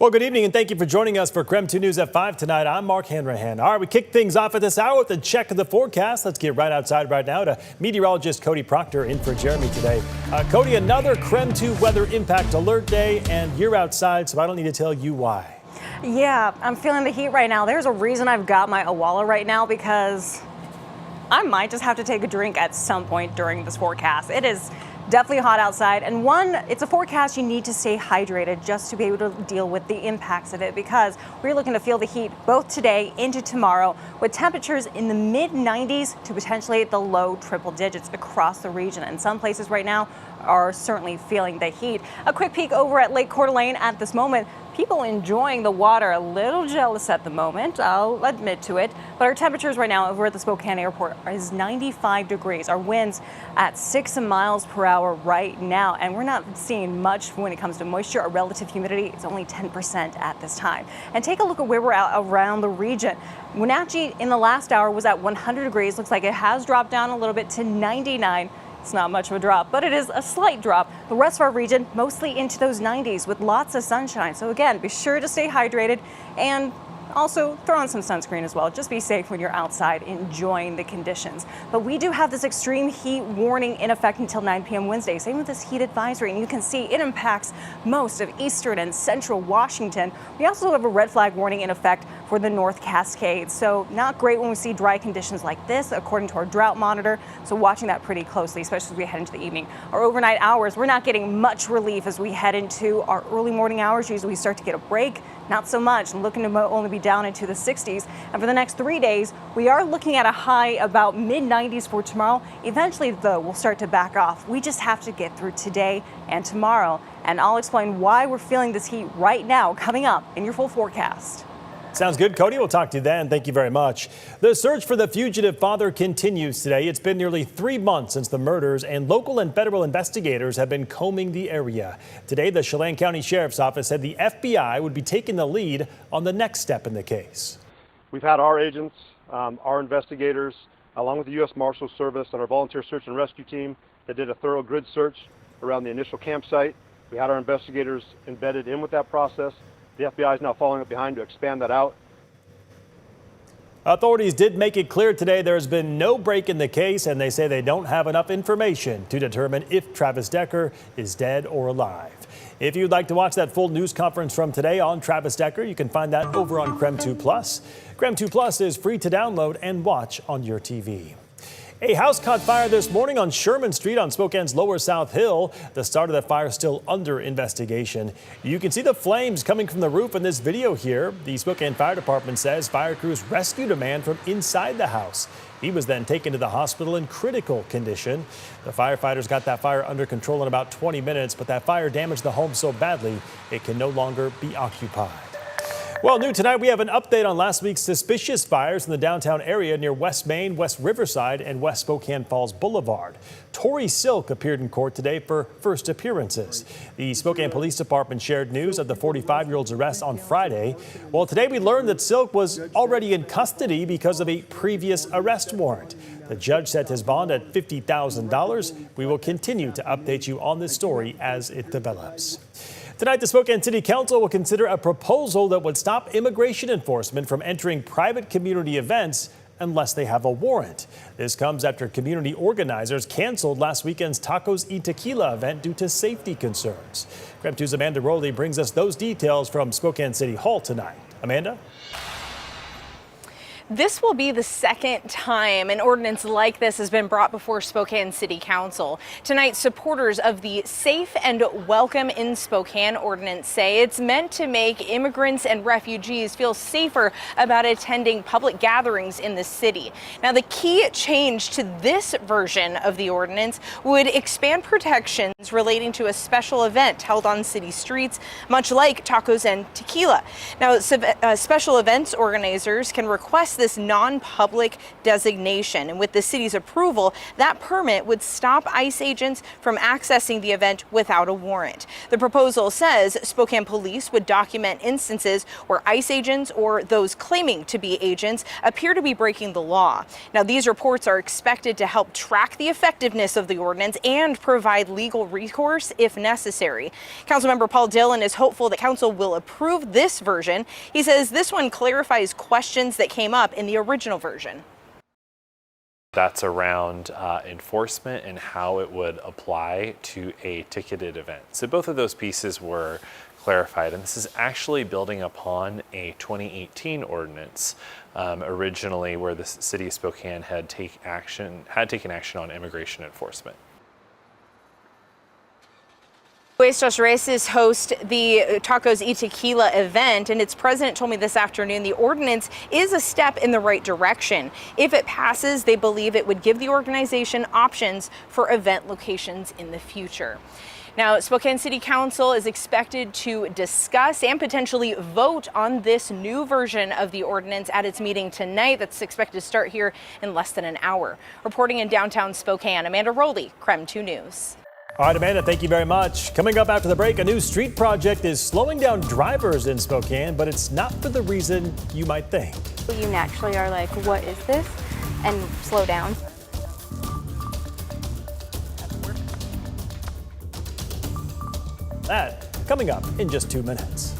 Well, good evening and thank you for joining us for KREM 2 News at 5 tonight. I'm Mark Hanrahan. All right, we kick things off at this hour with a check of the forecast. Let's get right outside right now to meteorologist Cody Proctor in for Jeremy today. Cody, another KREM 2 weather impact alert day, and you're outside, so I don't need to tell you why. Yeah, I'm feeling the heat right now. There's a reason I've got my Awala right now, because I might just have to take a drink at some point during this forecast. It is definitely hot outside, and it's a forecast you need to stay hydrated just to be able to deal with the impacts of it, because we're looking to feel the heat both today into tomorrow with temperatures in the mid 90s to potentially the low triple digits across the region, and some places right now are certainly feeling the heat. A quick peek over at Lake Coeur d'Alene at this moment. People enjoying the water, a little jealous at the moment, I'll admit to it. But our temperatures right now over at the Spokane airport is 95 degrees. Our winds at 6 miles per hour right now. And we're not seeing much when it comes to moisture. Our relative humidity is only 10% at this time. And take a look at where we're at around the region. Wenatchee in the last hour was at 100 degrees. Looks like it has dropped down a little bit to 99. It's not much of a drop, but it is a slight drop. The rest of our region mostly into those 90s with lots of sunshine. So again, be sure to stay hydrated and also throw on some sunscreen as well. Just be safe when you're outside enjoying the conditions. But we do have this extreme heat warning in effect until 9 p.m. Wednesday. Same with this heat advisory, and you can see it impacts most of eastern and central Washington. We also have a red flag warning in effect for the North Cascades. So not great when we see dry conditions like this, according to our drought monitor. So watching that pretty closely, especially as we head into the evening. Our overnight hours, we're not getting much relief as we head into our early morning hours. Usually we start to get a break. Not so much, looking to only be down into the 60s. And for the next 3 days, we are looking at a high about mid 90s for tomorrow. Eventually, though, we'll start to back off. We just have to get through today and tomorrow. And I'll explain why we're feeling this heat right now coming up in your full forecast. Sounds good, Cody. We'll talk to you then. Thank you very much. The search for the fugitive father continues today. It's been nearly 3 months since the murders, and local and federal investigators have been combing the area. Today, the Chelan County Sheriff's Office said the FBI would be taking the lead on the next step in the case. We've had our agents, our investigators, along with the U.S. Marshals Service and our volunteer search and rescue team that did a thorough grid search around the initial campsite. We had our investigators embedded in with that process. The FBI is now following up behind to expand that out. Authorities did make it clear today there has been no break in the case, and they say they don't have enough information to determine if Travis Decker is dead or alive. If you'd like to watch that full news conference from today on Travis Decker, you can find that over on KREM 2 Plus. KREM 2 Plus is free to download and watch on your TV. A house caught fire this morning on Sherman Street on Spokane's Lower South Hill. The start of the fire is still under investigation. You can see the flames coming from the roof in this video here. The Spokane Fire Department says fire crews rescued a man from inside the house. He was then taken to the hospital in critical condition. The firefighters got that fire under control in about 20 minutes, but that fire damaged the home so badly it can no longer be occupied. Well, new tonight, we have an update on last week's suspicious fires in the downtown area near West Main, West Riverside, and West Spokane Falls Boulevard. Tori Silk appeared in court today for first appearances. The Spokane Police Department shared news of the 45-year-old's arrest on Friday. Well, today we learned that Silk was already in custody because of a previous arrest warrant. The judge set his bond at $50,000. We will continue to update you on this story as it develops. Tonight, the Spokane City Council will consider a proposal that would stop immigration enforcement from entering private community events unless they have a warrant. This comes after community organizers canceled last weekend's Tacos y Tequila event due to safety concerns. KREM 2's Amanda Rowley brings us those details from Spokane City Hall tonight. Amanda? This will be the second time an ordinance like this has been brought before Spokane City Council. Tonight, supporters of the Safe and Welcome in Spokane ordinance say it's meant to make immigrants and refugees feel safer about attending public gatherings in the city. Now, the key change to this version of the ordinance would expand protections relating to a special event held on city streets, much like tacos and tequila. Now, special events organizers can request this non-public designation. And with the city's approval, that permit would stop ICE agents from accessing the event without a warrant. The proposal says Spokane police would document instances where ICE agents or those claiming to be agents appear to be breaking the law. Now, these reports are expected to help track the effectiveness of the ordinance and provide legal recourse if necessary. Councilmember Paul Dillon is hopeful that council will approve this version. He says this one clarifies questions that came up in the original version. That's around enforcement and how it would apply to a ticketed event. So both of those pieces were clarified, and this is actually building upon a 2018 ordinance originally where the city of Spokane had taken action on immigration enforcement. Estos Races host the Tacos y Tequila event, and its president told me this afternoon the ordinance is a step in the right direction. If it passes, they believe it would give the organization options for event locations in the future. Now, Spokane City Council is expected to discuss and potentially vote on this new version of the ordinance at its meeting tonight. That's expected to start here in less than an hour. Reporting in downtown Spokane, Amanda Rowley, KREM 2 News. All right, Amanda, thank you very much. Coming up after the break, a new street project is slowing down drivers in Spokane, but it's not for the reason you might think. You naturally are like, what is this? And slow down. That coming up in just 2 minutes.